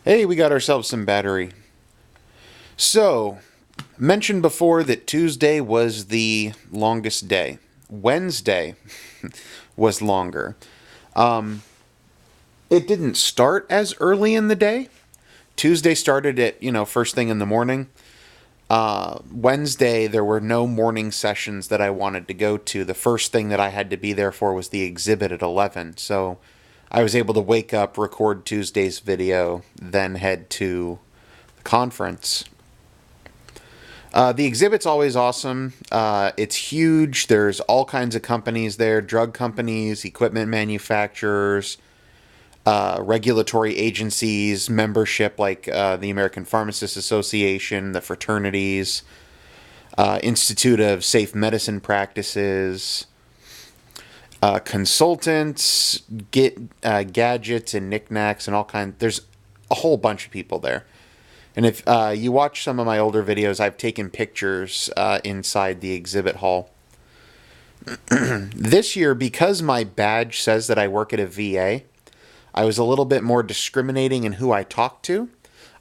Hey, we got ourselves some battery. So, mentioned before that Tuesday was the longest day. Wednesday was longer. Um, it didn't start as early in the day. Tuesday started at, first thing in the morning. Wednesday, there were no morning sessions that I wanted to go to. The first thing that I had to be there for was the exhibit at 11. So I was able to wake up, record Tuesday's video, then head to the conference. The exhibit's always awesome. It's huge. There's all kinds of companies there, drug companies, equipment manufacturers, regulatory agencies, membership like the American Pharmacists Association, the fraternities, Institute of Safe Medicine Practices, consultants, gadgets and knickknacks and all kinds. There's a whole bunch of people there. And if you watch some of my older videos, I've taken pictures inside the exhibit hall. This year, because my badge says that I work at a VA, I was a little bit more discriminating in who I talked to.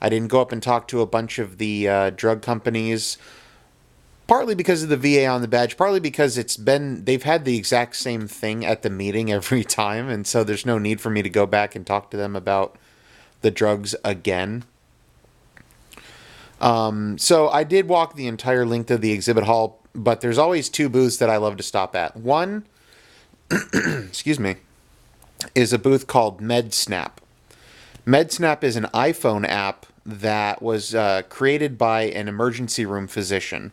I didn't go up and talk to a bunch of the drug companies, partly because of the VA on the badge, partly because they've had the exact same thing at the meeting every time, and so there's no need for me to go back and talk to them about the drugs again. So I did walk the entire length of the exhibit hall, but there's always two booths that I love to stop at. One, excuse me, is a booth called Medsnap. Medsnap is an iPhone app that was created by an emergency room physician.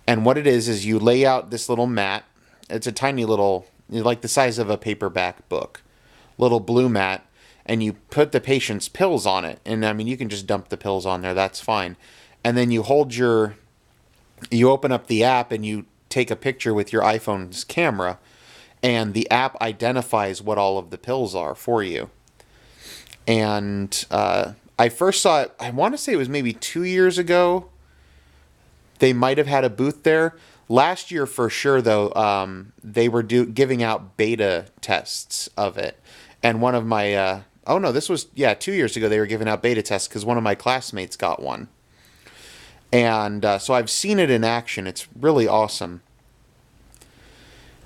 And what it is you lay out this little mat. It's a tiny little, like the size of a paperback book, little blue mat. And you put the patient's pills on it. And I mean, you can just dump the pills on there. That's fine. And then you open up the app and you take a picture with your iPhone's camera. And the app identifies what all of the pills are for you. And I first saw it, I want to say it was maybe 2 years ago. They might have had a booth there. Last year, for sure, though, they were giving out beta tests of it. And one of my... oh, no, this was, 2 years ago they were giving out beta tests because one of my classmates got one. And so I've seen it in action. It's really awesome.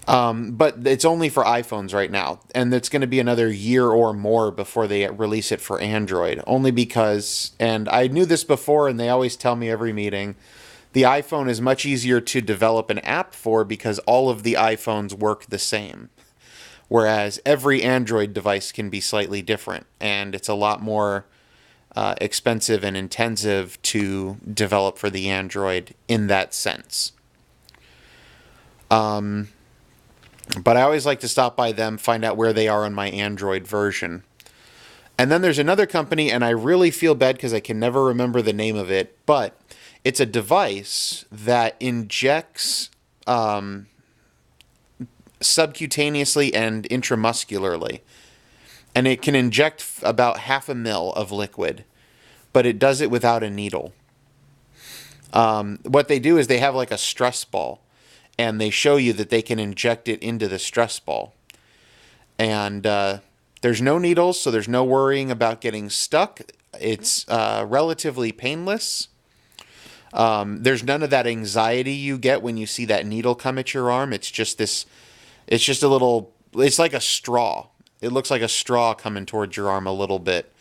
But it's only for iPhones right now. And it's going to be another year or more before they release it for Android. Only because, and I knew this before and they always tell me every meeting, the iPhone is much easier to develop an app for because all of the iPhones work the same. Whereas every Android device can be slightly different, and it's a lot more expensive and intensive to develop for the Android in that sense. But I always like to stop by them, find out where they are on my Android version. And then there's another company, and I really feel bad because I can never remember the name of it, but it's a device that injects... subcutaneously and intramuscularly. And it can inject about 0.5 ml of liquid, but it does it without a needle. What they do is they have like a stress ball, and they show you that they can inject it into the stress ball. And there's no needles, so there's no worrying about getting stuck. It's relatively painless. There's none of that anxiety you get when you see that needle come at your arm. It's just a little, it's like a straw. It looks like a straw coming towards your arm a little bit.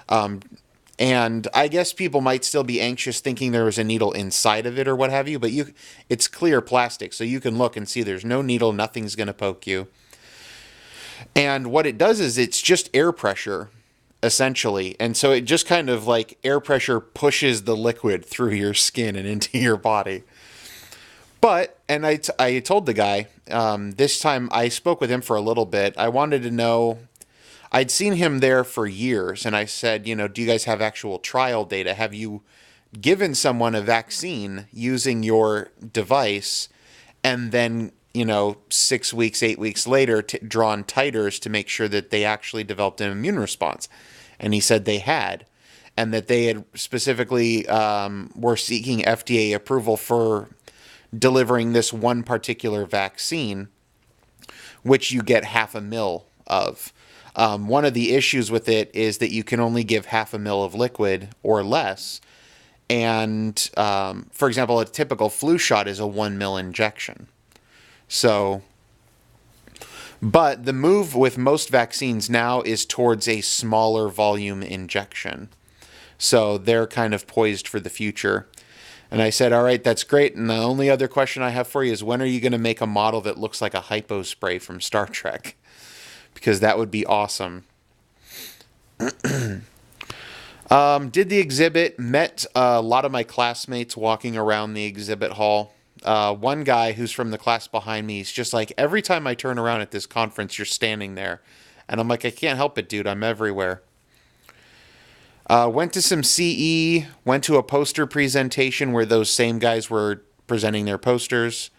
And I guess people might still be anxious thinking there was a needle inside of it or what have you, but it's clear plastic, so you can look and see there's no needle, nothing's going to poke you. And what it does is it's just air pressure, essentially. And so it just kind of like air pressure pushes the liquid through your skin and into your body. But, and I told the guy, this time I spoke with him for a little bit. I wanted to know, I'd seen him there for years, and I said, do you guys have actual trial data? Have you given someone a vaccine using your device and then, 6 weeks, 8 weeks later, drawn titers to make sure that they actually developed an immune response? And he said they had, and that they had specifically were seeking FDA approval for delivering this one particular vaccine, which you get 0.5 ml of. One of the issues with it is that you can only give 0.5 ml of liquid or less. And, for example, a typical flu shot is a 1 ml injection. So, but the move with most vaccines now is towards a smaller volume injection. So they're kind of poised for the future. And I said, all right, that's great. And the only other question I have for you is, when are you going to make a model that looks like a hypo spray from Star Trek? Because that would be awesome. Did the exhibit, met a lot of my classmates walking around the exhibit hall. One guy who's from the class behind me, he's just like, every time I turn around at this conference, you're standing there. And I'm like, I can't help it, dude. I'm everywhere. Went to some CE, went to a poster presentation where those same guys were presenting their posters.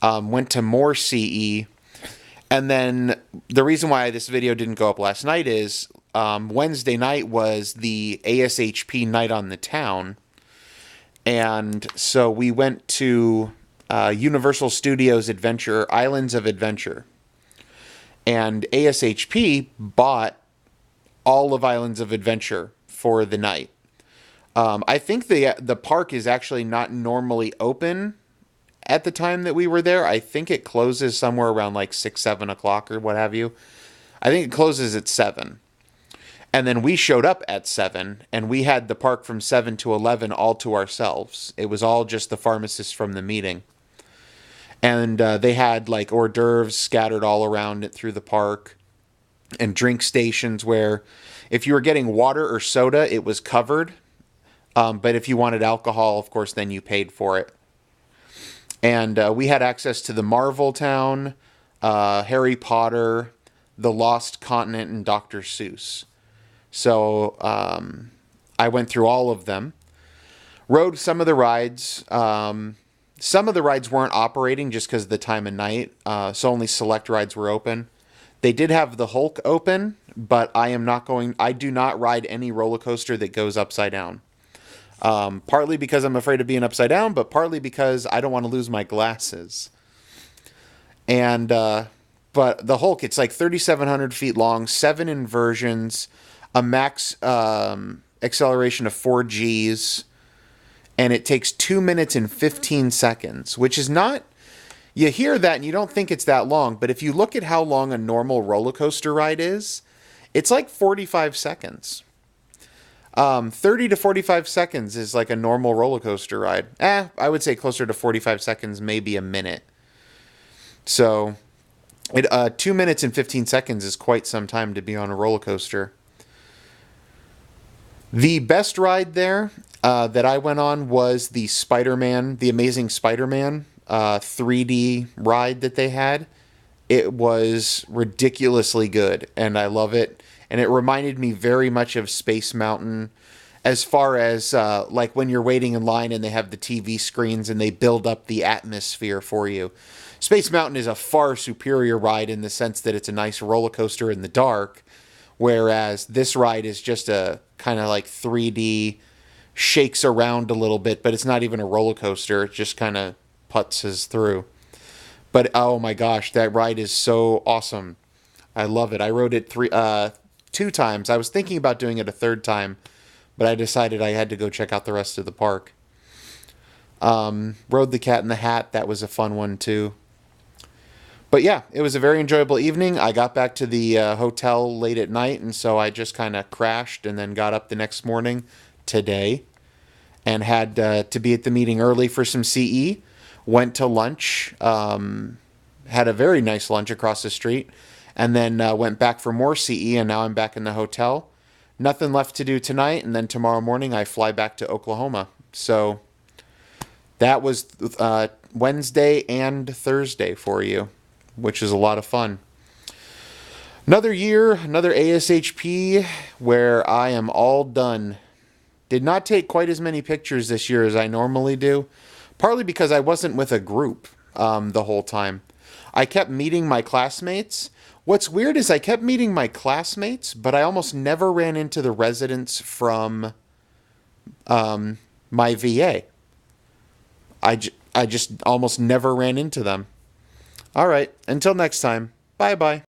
Went to more CE. And then the reason why this video didn't go up last night is Wednesday night was the ASHB night on the town. And so we went to Universal Studios Adventure, Islands of Adventure. And ASHB bought all of Islands of Adventure for the night. I think the park is actually not normally open at the time that we were there. I think it closes somewhere around like 6, 7 o'clock or what have you. I think it closes at 7. And then we showed up at 7, and we had the park from 7 to 11 all to ourselves. It was all just the pharmacists from the meeting. And they had like hors d'oeuvres scattered all around it through the park, and drink stations where if you were getting water or soda, it was covered. But if you wanted alcohol, of course, then you paid for it. And we had access to the Marvel Town, Harry Potter, The Lost Continent, and Dr. Seuss. So I went through all of them. Rode some of the rides. Some of the rides weren't operating just because of the time of night. So only select rides were open. They did have the Hulk open, but I do not ride any roller coaster that goes upside down. Partly because I'm afraid of being upside down, but partly because I don't want to lose my glasses. And, but the Hulk, it's like 3,700 feet long, 7 inversions, a max acceleration of 4 Gs, and it takes 2 minutes and 15 seconds, which is not, you hear that and you don't think it's that long, but if you look at how long a normal roller coaster ride is, it's like 45 seconds. 30 to 45 seconds is like a normal roller coaster ride. I would say closer to 45 seconds, maybe a minute. So, 2 minutes and 15 seconds is quite some time to be on a roller coaster. The best ride there that I went on was the Spider-Man, the Amazing Spider-Man 3D ride that they had. It was ridiculously good, and I love it. And it reminded me very much of Space Mountain, as far as like when you're waiting in line and they have the TV screens and they build up the atmosphere for you. Space Mountain is a far superior ride in the sense that it's a nice roller coaster in the dark, whereas this ride is just a kind of like 3D, shakes around a little bit, but it's not even a roller coaster. It just kind of putzes through. But oh my gosh, that ride is so awesome. I love it. I rode it 2 times. I was thinking about doing it a 3rd time, but I decided I had to go check out the rest of the park. Rode the Cat in the Hat. That was a fun one too. But yeah, it was a very enjoyable evening. I got back to the hotel late at night, and so I just kind of crashed and then got up the next morning today and had to be at the meeting early for some CE. Went to lunch, had a very nice lunch across the street, and then went back for more CE, and now I'm back in the hotel. Nothing left to do tonight, and then tomorrow morning I fly back to Oklahoma. So that was Wednesday and Thursday for you, which is a lot of fun. Another year, another ASHB where I am all done. Did not take quite as many pictures this year as I normally do, partly because I wasn't with a group the whole time. I kept meeting my classmates. What's weird is I kept meeting my classmates, but I almost never ran into the residents from my VA. I just almost never ran into them. All right, until next time, bye-bye.